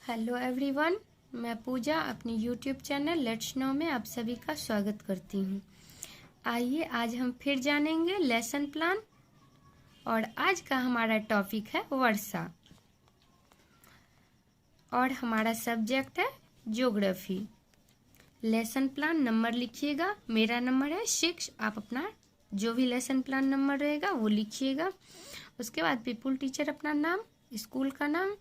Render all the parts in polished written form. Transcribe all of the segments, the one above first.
Hello everyone, मैं पूजा अपनी YouTube channel let's no में आप सभी का स्वागत करती हूँ। आइए आज हम फिर जानेंगे लेसन प्लान और आज का हमारा टॉपिक है वर्षा और हमारा सब्जेक्ट है ज्योग्राफी। लेसन प्लान नंबर लिखिएगा। मेरा नंबर है 6। आप अपना जो भी लेसन प्लान नंबर रहेगा वो लिखिएगा। उसके बाद पीपुल टीचर अपना नाम, स्कूल का नाम,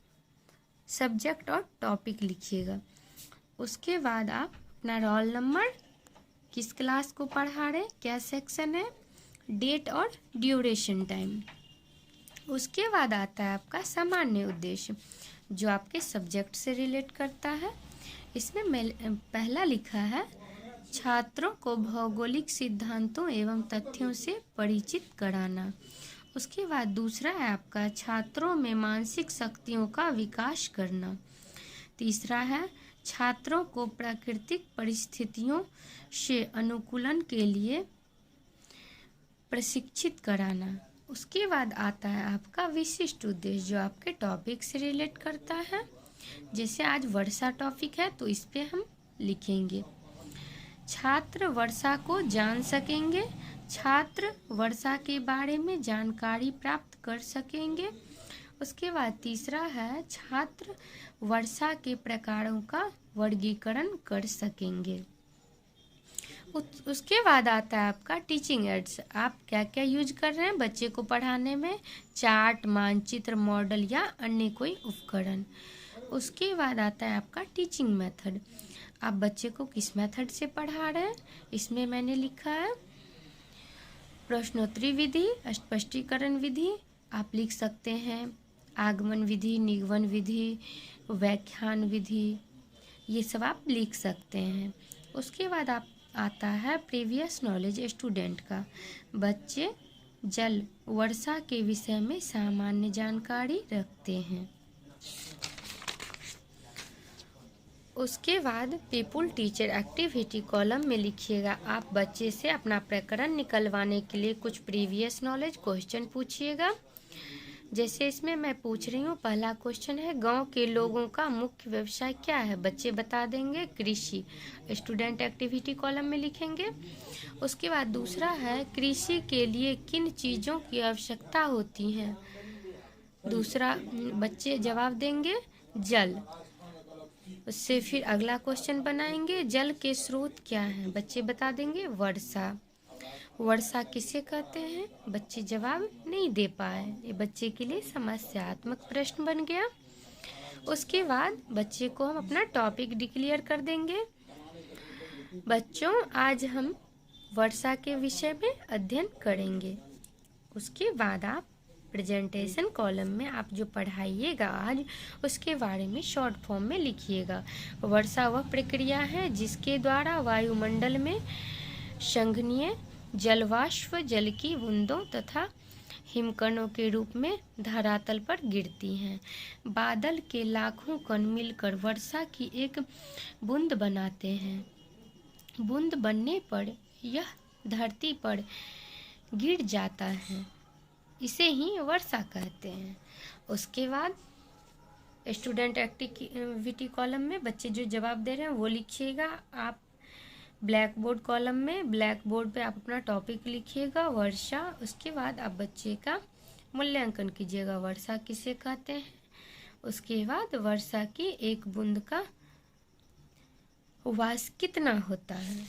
सब्जेक्ट और टॉपिक लिखिएगा। उसके बाद आप अपना रोल नंबर, किस क्लास को पढ़ा रहे, क्या सेक्शन है, डेट और ड्यूरेशन टाइम। उसके बाद आता है आपका सामान्य उद्देश्य जो आपके सब्जेक्ट से रिलेट करता है। इसमें पहला लिखा है छात्रों को भौगोलिक सिद्धांतों एवं तथ्यों से परिचित कराना। उसके बाद दूसरा है आपका छात्रों में मानसिक शक्तियों का विकास करना। तीसरा है छात्रों को प्राकृतिक परिस्थितियों से अनुकूलन के लिए प्रशिक्षित कराना। उसके बाद आता है आपका विशिष्ट उद्देश्य जो आपके टॉपिक से रिलेट करता है। जैसे आज वर्षा टॉपिक है तो इस पे हम लिखेंगे छात्र वर्षा को जान सकेंगे, छात्र वर्षा के बारे में जानकारी प्राप्त कर सकेंगे। उसके बाद तीसरा है छात्र वर्षा के प्रकारों का वर्गीकरण कर सकेंगे। उसके बाद आता है आपका टीचिंग एड्स। आप क्या क्या यूज कर रहे हैं बच्चे को पढ़ाने में, चार्ट, मानचित्र, मॉडल या अन्य कोई उपकरण। उसके बाद आता है आपका टीचिंग मेथड। आप बच्चे को किस मेथड से पढ़ा रहे हैं। इसमें मैंने लिखा है प्रश्नोत्तरी विधि, स्पष्टीकरण विधि। आप लिख सकते हैं आगमन विधि, निगमन विधि, व्याख्यान विधि, ये सब आप लिख सकते हैं। उसके बाद आप आता है प्रीवियस नॉलेज स्टूडेंट का। बच्चे जल वर्षा के विषय में सामान्य जानकारी रखते हैं। उसके बाद पीपुल टीचर एक्टिविटी कॉलम में लिखिएगा आप बच्चे से अपना प्रकरण निकलवाने के लिए कुछ प्रीवियस नॉलेज क्वेश्चन पूछिएगा। जैसे इसमें मैं पूछ रही हूँ, पहला क्वेश्चन है गांव के लोगों का मुख्य व्यवसाय क्या है। बच्चे बता देंगे कृषि। स्टूडेंट एक्टिविटी कॉलम में लिखेंगे। उसके बाद दूसरा है कृषि के लिए किन चीज़ों की आवश्यकता होती है। दूसरा बच्चे जवाब देंगे जल। उससे फिर अगला क्वेश्चन बनाएंगे जल के स्रोत क्या हैं। बच्चे बता देंगे वर्षा। वर्षा किसे कहते हैं, बच्चे जवाब नहीं दे पाए। ये बच्चे के लिए समस्यात्मक प्रश्न बन गया। उसके बाद बच्चे को हम अपना टॉपिक डिक्लेयर कर देंगे। बच्चों आज हम वर्षा के विषय में अध्ययन करेंगे। उसके बाद आप प्रेजेंटेशन कॉलम में आप जो पढ़ाइएगा आज उसके बारे में शॉर्ट फॉर्म में लिखिएगा। वर्षा वह प्रक्रिया है जिसके द्वारा वायुमंडल में संघनीय जलवाष्प जल की बूंदों तथा हिमकणों के रूप में धरातल पर गिरती हैं। बादल के लाखों कण मिलकर वर्षा की एक बूंद बनाते हैं। बूंद बनने पर यह धरती पर गिर जाता है, इसे ही वर्षा कहते हैं। उसके बाद स्टूडेंट एक्टिविटी कॉलम में बच्चे जो जवाब दे रहे हैं वो लिखिएगा आप। ब्लैक बोर्ड कॉलम में ब्लैक बोर्ड पे आप अपना टॉपिक लिखिएगा वर्षा। उसके बाद आप बच्चे का मूल्यांकन कीजिएगा वर्षा किसे कहते हैं। उसके बाद वर्षा की एक बूंद का व्यास कितना होता है।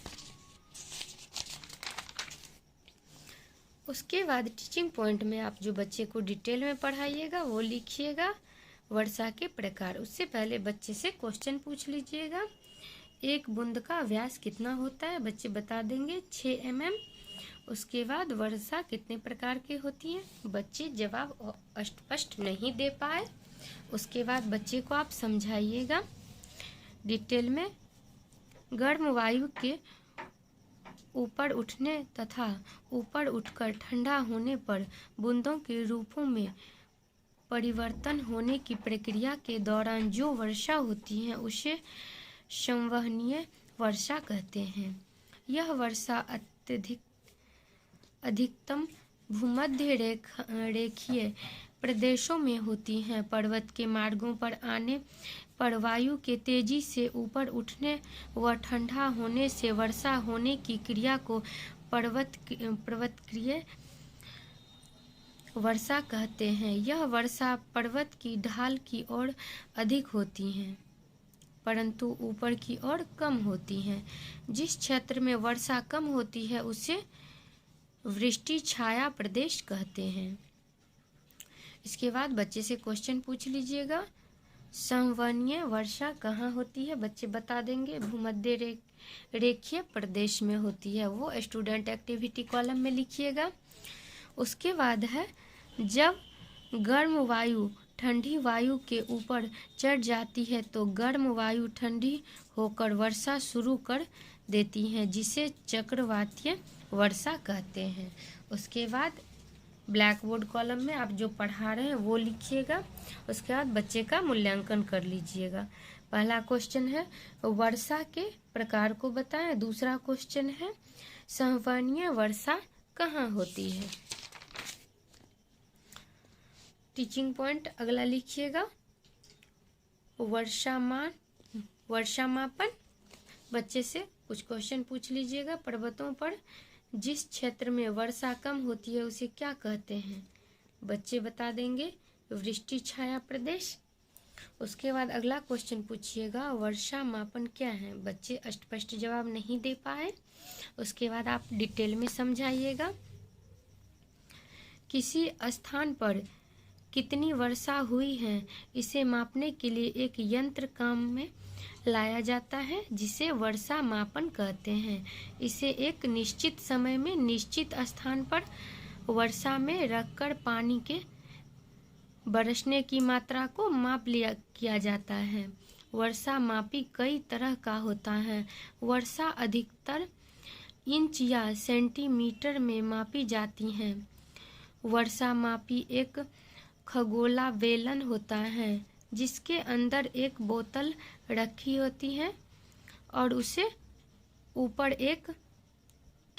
उसके बाद टीचिंग पॉइंट में आप जो बच्चे को डिटेल में पढ़ाइएगा वो लिखिएगा वर्षा के प्रकार। उससे पहले बच्चे से क्वेश्चन पूछ लीजिएगा एक बूंद का व्यास कितना होता है। बच्चे बता देंगे 6 mm। उसके बाद वर्षा कितने प्रकार की होती है। बच्चे जवाब स्पष्ट नहीं दे पाए। उसके बाद बच्चे को आप समझाइएगा डिटेल में गर्म वायु के ऊपर उठने तथा ऊपर उठकर ठंडा होने पर बूंदों के रूपों में परिवर्तन होने की प्रक्रिया के दौरान जो वर्षा होती है उसे संवहनीय वर्षा कहते हैं। यह वर्षा अधिकतम भूमध्य रेखीय प्रदेशों में होती हैं। पर्वत के मार्गों पर आने पर वायु के तेजी से ऊपर उठने व ठंडा होने से वर्षा होने की क्रिया को पर्वतक्रीय वर्षा कहते हैं। यह वर्षा पर्वत की ढाल की ओर अधिक होती है, परंतु ऊपर की ओर कम होती हैं। जिस क्षेत्र में वर्षा कम होती है उसे वृष्टि छाया प्रदेश कहते हैं। इसके बाद बच्चे से क्वेश्चन पूछ लीजिएगा, संवहनीय वर्षा कहाँ होती है? बच्चे बता देंगे। भूमध्य रेखीय प्रदेश में होती है। वो स्टूडेंट एक्टिविटी कॉलम में लिखिएगा। उसके बाद है, जब गर्म वायु ठंडी वायु के ऊपर चढ़ जाती है तो गर्म वायु ठंडी होकर वर्षा शुरू कर देती है, जिसे चक्रवातीय वर्षा कहते हैं। उसके बाद ब्लैक बोर्ड कॉलम में आप जो पढ़ा रहे हैं वो लिखिएगा। उसके बाद बच्चे का मूल्यांकन कर लीजिएगा। पहला क्वेश्चन है, वर्षा के प्रकार को बताएं। दूसरा क्वेश्चन है, संवहनीय वर्षा कहाँ होती है? टीचिंग पॉइंट अगला लिखिएगा, वर्षा मापन। बच्चे से कुछ क्वेश्चन पूछ लीजिएगा। पर्वतों पर जिस क्षेत्र में वर्षा कम होती है उसे क्या कहते हैं? बच्चे बता देंगे, वृष्टि छाया प्रदेश। उसके बाद अगला क्वेश्चन पूछिएगा, वर्षा मापन क्या है? बच्चे स्पष्ट जवाब नहीं दे पाए। उसके बाद आप डिटेल में समझाइएगा। किसी स्थान पर कितनी वर्षा हुई है इसे मापने के लिए एक यंत्र काम में लाया जाता है, जिसे वर्षा मापन कहते हैं। इसे एक निश्चित समय में निश्चित स्थान पर वर्षा में रखकर पानी के बरसने की मात्रा को किया जाता है। वर्षा मापी कई तरह का होता है। वर्षा अधिकतर इंच या सेंटीमीटर में मापी जाती है। वर्षा मापी एक खगोला बेलन होता है, जिसके अंदर एक बोतल रखी होती है और उसे ऊपर एक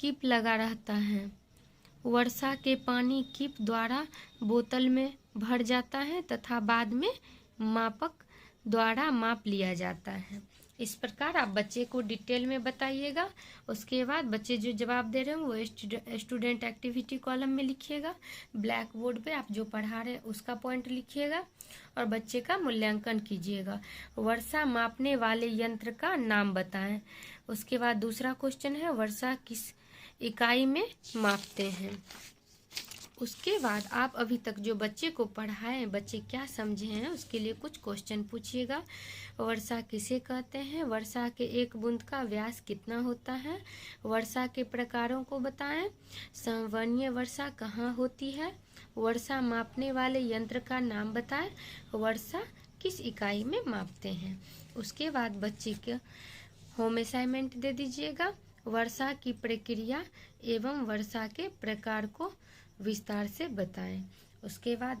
कीप लगा रहता है। वर्षा के पानी कीप द्वारा बोतल में भर जाता है तथा बाद में मापक द्वारा माप लिया जाता है। इस प्रकार आप बच्चे को डिटेल में बताइएगा। उसके बाद बच्चे जो जवाब दे रहे हैं वो स्टूडेंट एक्टिविटी कॉलम में लिखिएगा। ब्लैक बोर्ड पे आप जो पढ़ा रहे हैं उसका पॉइंट लिखिएगा और बच्चे का मूल्यांकन कीजिएगा। वर्षा मापने वाले यंत्र का नाम बताएं। उसके बाद दूसरा क्वेश्चन है, वर्षा किस इकाई में मापते हैं? उसके बाद आप अभी तक जो बच्चे को पढ़ाए बच्चे क्या समझे हैं उसके लिए कुछ क्वेश्चन पूछिएगा। वर्षा किसे कहते हैं? वर्षा के एक बूंद का व्यास कितना होता है? वर्षा के प्रकारों को बताएं। संवहनीय वर्षा कहाँ होती है? वर्षा मापने वाले यंत्र का नाम बताएं। वर्षा किस इकाई में मापते हैं? उसके बाद बच्चे के होम असाइनमेंट दे दीजिएगा। वर्षा की प्रक्रिया एवं वर्षा के प्रकार को विस्तार से बताएं। उसके बाद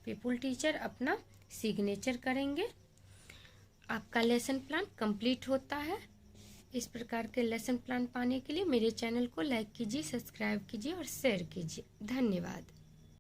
पीपुल टीचर अपना सिग्नेचर करेंगे। आपका लेसन प्लान कंप्लीट होता है। इस प्रकार के लेसन प्लान पाने के लिए मेरे चैनल को लाइक कीजिए, सब्सक्राइब कीजिए और शेयर कीजिए। धन्यवाद।